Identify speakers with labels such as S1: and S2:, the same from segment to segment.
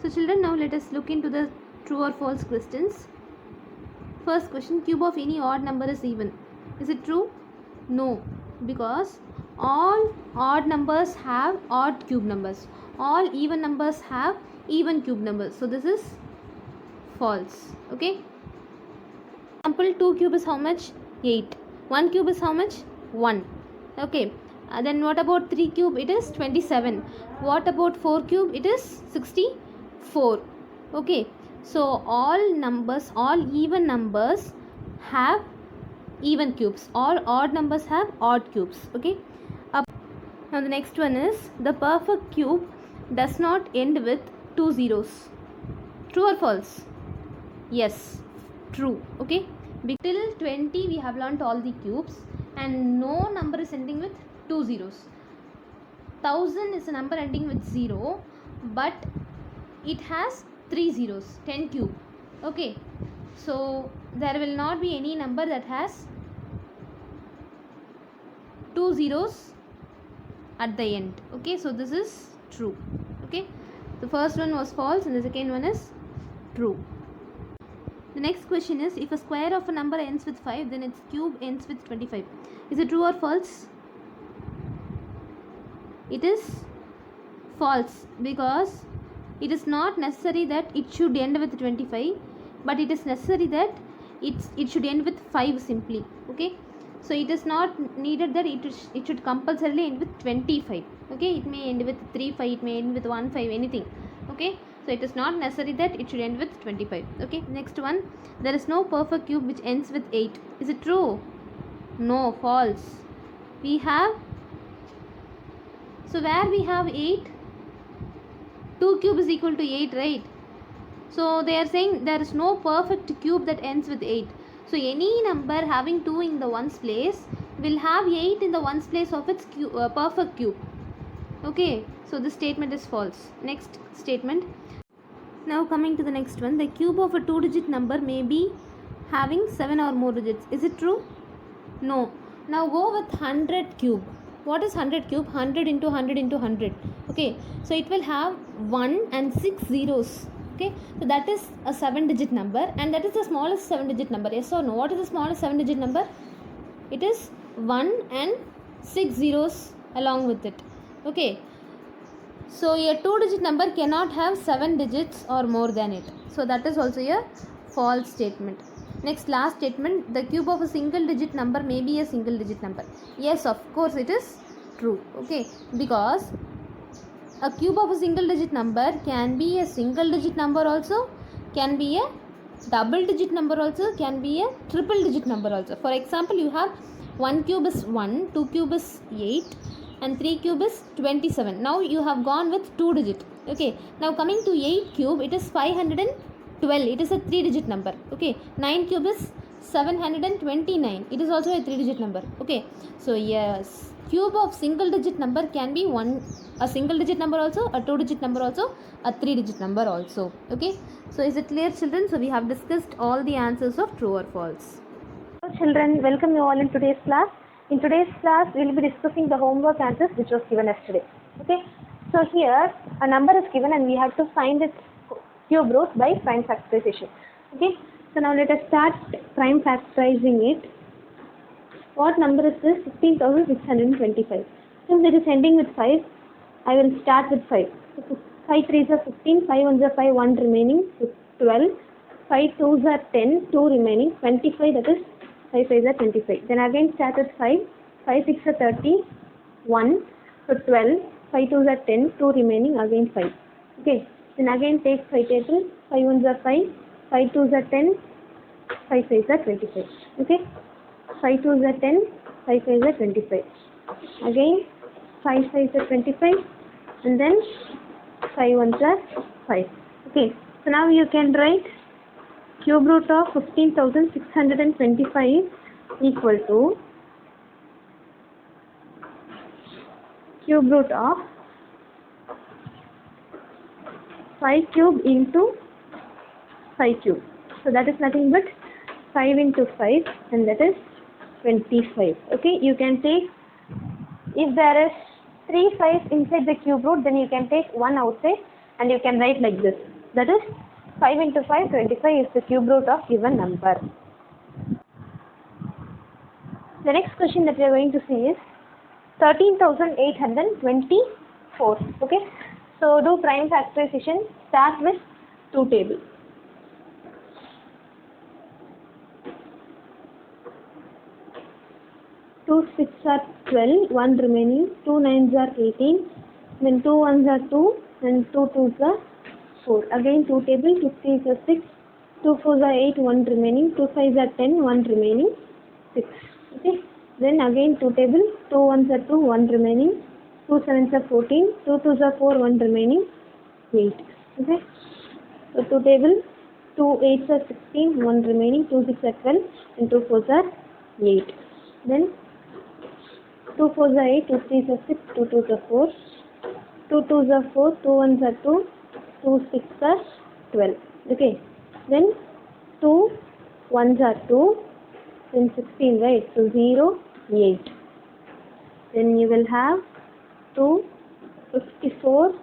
S1: So children, now let us look into the true or false questions. First question, cube of any odd number is even. Is it true? No, because all odd numbers have odd cube numbers. All even numbers have even cube numbers. So this is false. Okay. Example, 2 cube is how much? 8. 1 cube is how much? 1. Okay. Then what about 3 cube? It is 27. What about 4 cube? It is 64. Okay. So all numbers, all even numbers have even cubes. All odd numbers have odd cubes. Okay. Now the next one is, the perfect cube does not end with 2 zeros. True or false? Yes, true. Okay. Till 20 we have learnt all the cubes and no number is ending with 2 zeros. 1000 is a number ending with 0, but it has 3 zeros, 10 cube. Okay. So there will not be any number that has 2 zeros at the end. Okay, so this is true. Okay, the first one was false and the second one is true. The next question is, if a square of a number ends with 5, then its cube ends with 25. Is it true or false? It is false, because it is not necessary that it should end with 25, but it is necessary that it should end with 5 simply. Okay, so it is not needed that it should compulsorily end with 25. Okay, it may end with 3 5, it may end with 1 5, anything. Okay, so it is not necessary that it should end with 25. Okay, next one, there is no perfect cube which ends with 8. Is it true? No, false. We have, so where we have 8, 2 cube is equal to 8, right? So they are saying there is no perfect cube that ends with 8. So any number having 2 in the ones place will have 8 in the ones place of its perfect cube. Okay, so this statement is false. Next statement. Now coming to the next one, the cube of a 2-digit number may be having 7 or more digits. Is it true? No. Now go with 100 cube. What is 100 cube? 100 into 100 into 100. Okay, so it will have 1 and 6 zeros. Okay, so that is a 7-digit number, and that is the smallest 7-digit number. Yes or no? What is the smallest 7-digit number? It is 1 and 6 zeros along with it. Okay, so a 2-digit number cannot have 7 digits or more than it. So that is also a false statement. Next, last statement, the cube of a single digit number may be a single digit number. Yes, of course it is true. Okay, because a cube of a single digit number can be a single digit number also, can be a double digit number also, can be a triple digit number also. For example, you have 1 cube is 1, 2 cube is 8 and 3 cube is 27. Now you have gone with 2 digit. Okay, now coming to 8 cube, it is 512. It is a 3 digit number. Okay, 9 cube is 729. It is also a 3 digit number. Okay, so yes, cube of single digit number can be a single digit number also, a 2 digit number also, a 3 digit number also. Okay, so is it clear, children? So we have discussed all the answers of true or false.
S2: Hello children, welcome you all in today's class. In today's class, we will be discussing the homework answers which was given yesterday. Okay, so here a number is given and we have to find its cube root by prime factorization. Okay, so now let us start prime factorizing it. What number is this? 15,625. Since it is ending with 5, I will start with 5. 5 3s are 15, 5 1s are 5, 1 remaining, 12, 5 2s are 10, 2 remaining, 25, that is 5 5s are 25. Then again start with 5, 5 6 are 30, 1, so 12, 5 2s are 10, 2 remaining, again 5. Okay, then again take 5 table, 5 1s are 5, 5 2s are 10, 5 5s are 25. Okay, 5 2s are 10, 5 5s are 25. Again 5 5s are 25 and then 5 1s are 5. Okay, so now you can write cube root of 15,625 equal to cube root of 5 cube into 5 cube. So that is nothing but 5 into 5 and that is 25. Okay, you can take, if there is 3 5s inside the cube root, then you can take 1 outside. and you can write like this. That is 5 into 5, 25 is the cube root of given number. The next question that we are going to see is 13,824. Okay, so do prime factorization. Start with 2 table. Two 6 are 12, 1 remaining, 2 9s are 18, then 2 1s are 2, and 2 2s are 4. Again 2 table, 2 3s are 6, 2 4s are 8, 1 remaining, 2 5s are 10, 1 remaining, 6. Okay. Then again 2 table, 2 1s are 2, 1 remaining, 2 7s are 14, 2 2s are 4, 1 remaining, 8. Okay. So 2 table, 2 8s are 16, 1 remaining, 2 6 are 12, and 2 4s are 8. Then 2 4s are 8, 2 3s are 6, 2 2s are 4, 2 2s are 4, 2 1s are 2, 2 6 are 12. Okay. Then 2 1s are 2, then 16, right? So 0, 8. Then you will have 2 54,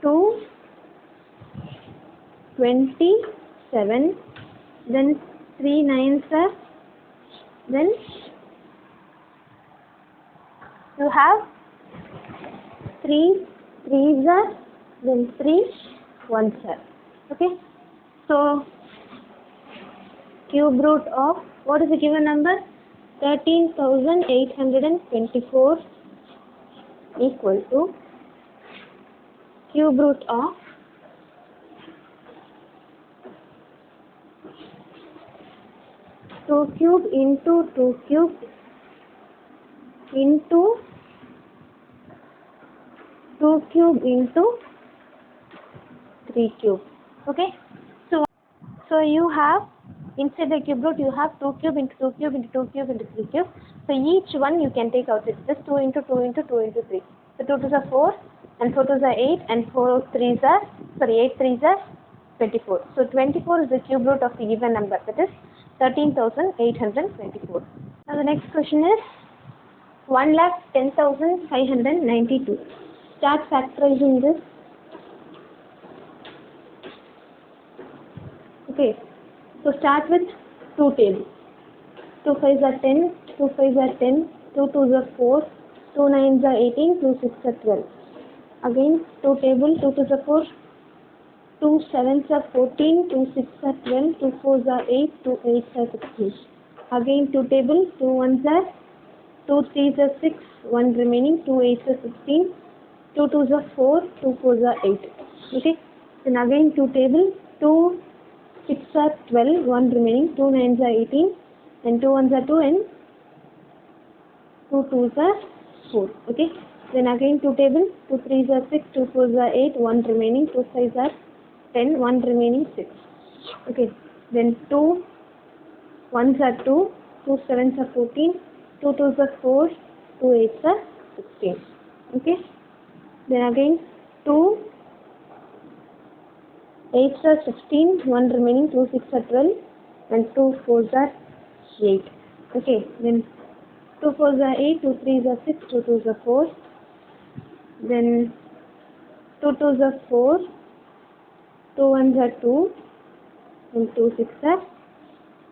S2: 2 27, then 3 9s are, then you have 3 3s are, then 3 1s are. Okay. So cube root of, what is the given number? 13,824 equal to cube root of 2 cube into 2 cube into 2 cube into 3 cube. Okay. So you have, inside the cube root you have 2 cube into 2 cube into 2 cube into 3 cube. So each one you can take out. It's just 2 into 2 into 2 into 3. So 2 2s are 4 and 4 2s are 8 and 4 3s are, sorry, 8 3s are 24. So 24 is the cube root of the given number, that is 13,824. Now the next question is 1,10,592. Start factorizing this. Okay, so start with 2 tables. 2 5s are 10, 2 5s are 10, 2 2s are 4, 2 9s are 18, 2 6s are 12. Again 2 table, 2 2s are 4, 2 7s are 14, 2 6s are 12, 2 4s are 8, 2 8s are 16. Again 2 table, 2 1s are, 2 3s are 6, 1 remaining, 2 8s are 16, 2 2s are 4, 2 4s are 8. Okay. Then again 2 table, 2 6 are 12, 1 remaining, 2 9s are 18, and 2 1s are 2, and 2 2s are 4. Okay. Then again 2 table, 2 3s are 6, 2 4s are 8, 1 remaining, 2 5s are 10, 1 remaining, 6. Okay. Then 2 1s are 2, 2 7s are 14, 2 2s are 4, 2 8s are 16. Okay. Then again 2 8s are 16, 1 remaining, 2 6 are 12, and 2 4s are 8. Okay. Then 2 4s are 8, 2 3s are 6, 2 2s are 4. Then 2 2s are 4, 2 1s are 2, and 2 6s are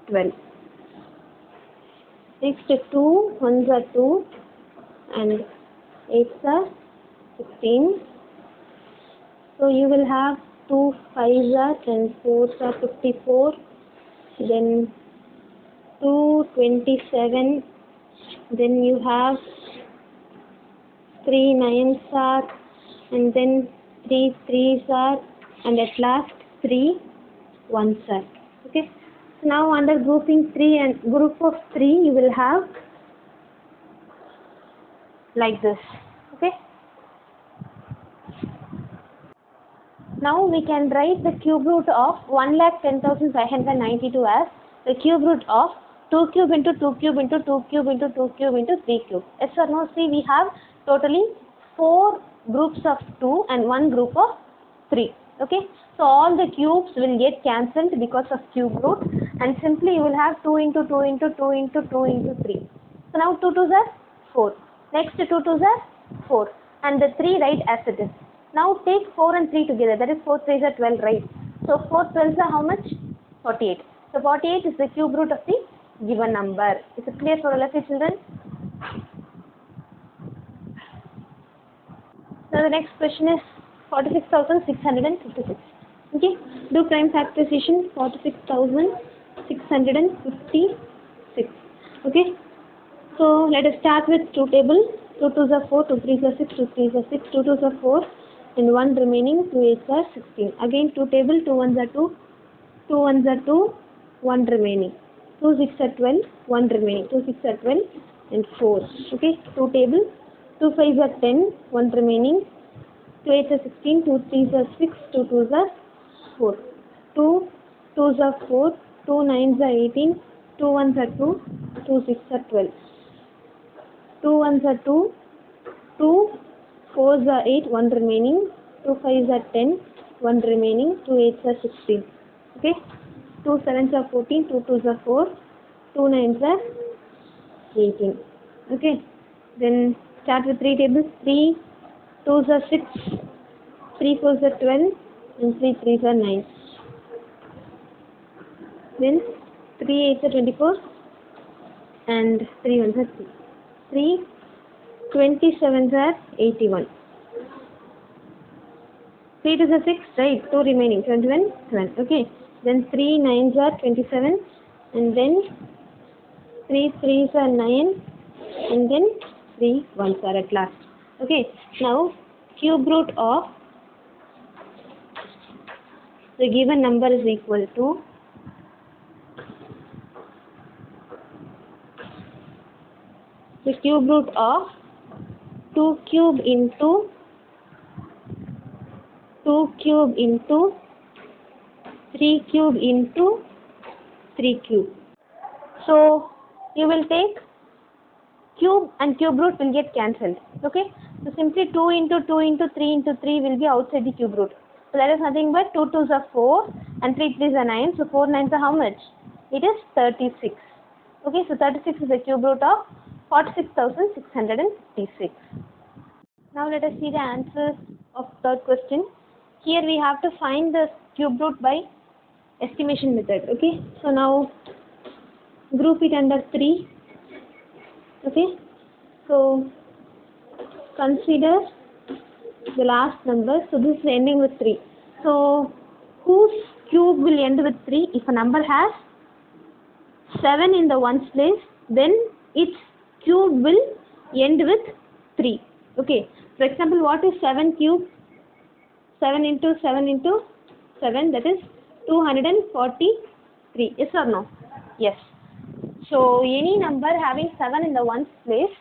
S2: 12. Next 2 1s are 2, and 8s are 16. So you will have 2 5s are, and 4s are 54. Then 2 27. Then you have 3 9s are, and then 3 3s are, and at last 3 1s are. Okay. So now under grouping 3 and group of 3 you will have like this. Okay. Now we can write the cube root of 1,10,592 as the cube root of 2 cube into 2 cube into 2 cube into 2 cube into 3 cube. Yes or no? See, we have totally 4 groups of 2 and 1 group of 3. Okay. So all the cubes will get cancelled because of cube root, and simply you will have 2 into 2 into 2 into 2 into 3. So now 2 2s are 4. Next 2 2s are 4, and the 3 write as it is. Now take 4 and 3 together, that is 4 3s are 12, right? So 4 12s are how much? 48. So 48 is the cube root of the given number. Is it clear for all of you children? Now the next question is 46,656. Okay, do prime factorization 46,656. Okay, so let us start with two table. 2 2s are 4, 2 3s are 6, 2 3s are 6, 2 2s are 4, and 1 remaining, 2 8s are 16. Again 2 table, 2 1s are 2, 2 1s are 2, 1 remaining. 2 6 are 12, 1 remaining. 2 6 are 12 and 4. Okay, 2 table, 2 5s are 10, 1 remaining. 2 8s are 16, 2 3s are 6, 2 2s are 4. 2 2s are 4, 2 9s are 18, 2 1s are 2, 2 6 are 12. 2 1s are 2, 2 4s are 8, 1 remaining. 2 5s are 10, 1 remaining. 2 8s are 16. Okay, 2 7s are 14, 2 2s are 4, 2 9s are 18. Okay, then start with 3 tables. 3 2s are 6, 3 4s are 12, and 3 3s are 9. Then 3 8s are 24, and 3 1s are 3. 3 27s are 81. 3 2s are 6, right? 2 remaining, 21, 7. Okay, then 3 9s are 27, and then 3 3s are 9, and then 3 1s are at last. Okay, now cube root of the given number is equal to the cube root of 2 cube into 2 cube into 3 cube into 3 cube. So you will take cube and cube root will get cancelled. Okay, so simply 2 into 2 into 3 into 3 will be outside the cube root. So that is nothing but 2 2s are 4 and 3 3s are 9. So 4 9s are how much? It is 36. Okay, so 36 is the cube root of 46,656. Now let us see the answers of third question. Here we have to find the cube root by estimation method. Okay, so now group it under 3. Okay, so consider the last number. So this is ending with 3. So whose cube will end with 3? If a number has 7 in the ones place, then its cube will end with 3. Okay, for example, what is 7 cube? 7 into 7 into 7, that is 243. Yes or no? Yes. So any number having 7 in the ones place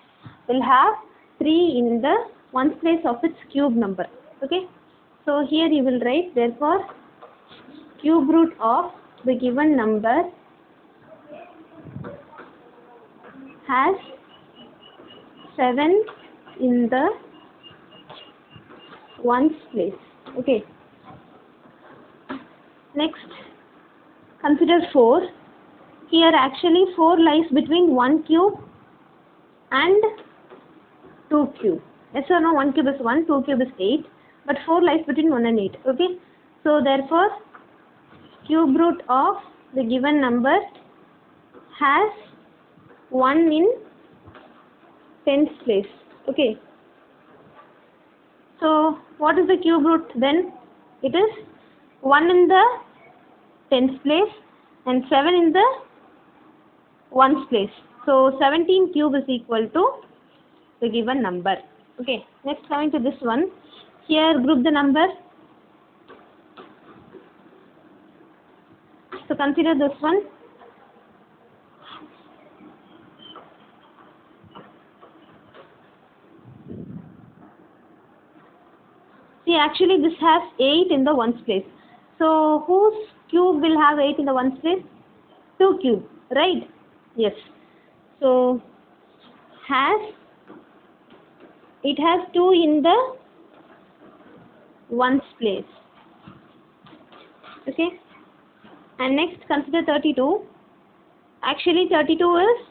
S2: will have 3 in the ones place of its cube number. Okay, so here you will write, therefore cube root of the given number has 7 in the ones place. Okay, next consider 4. Here actually 4 lies between 1 cube and 2 cube. Yes or no? 1 cube is 1, 2 cube is 8, but 4 lies between 1 and 8. Okay, so therefore cube root of the given number has 1 in tens place. Okay, so what is the cube root then? It is 1 in the tens place and 7 in the ones place. So 17 cube is equal to the given number. Okay, next coming to this one. Here group the number. So consider this one. See, actually this has 8 in the ones place. So whose cube will have 8 in the ones place? 2 cube, right? Yes. So it has 2 in the ones place. Okay. And next consider 32. Actually 32 is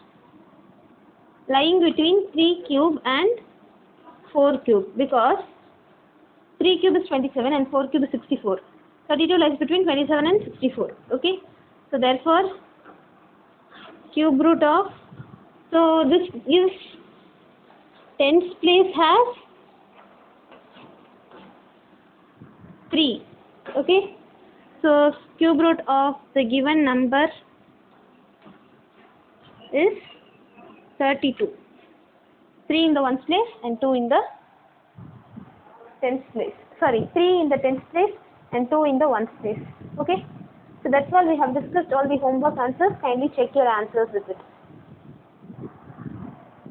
S2: lying between 3 cube and 4 cube, because 3 cube is 27 and 4 cube is 64. 32 lies between 27 and 64. Okay. So therefore, cube root of, so this is tens place has 3. Okay. So cube root of the given number is 32. 3 in the ones place and 2 in the tens place. Sorry, 3 in the tens place and 2 in the ones place. Okay. So that's all, we have discussed all the homework answers. Kindly check your answers with it.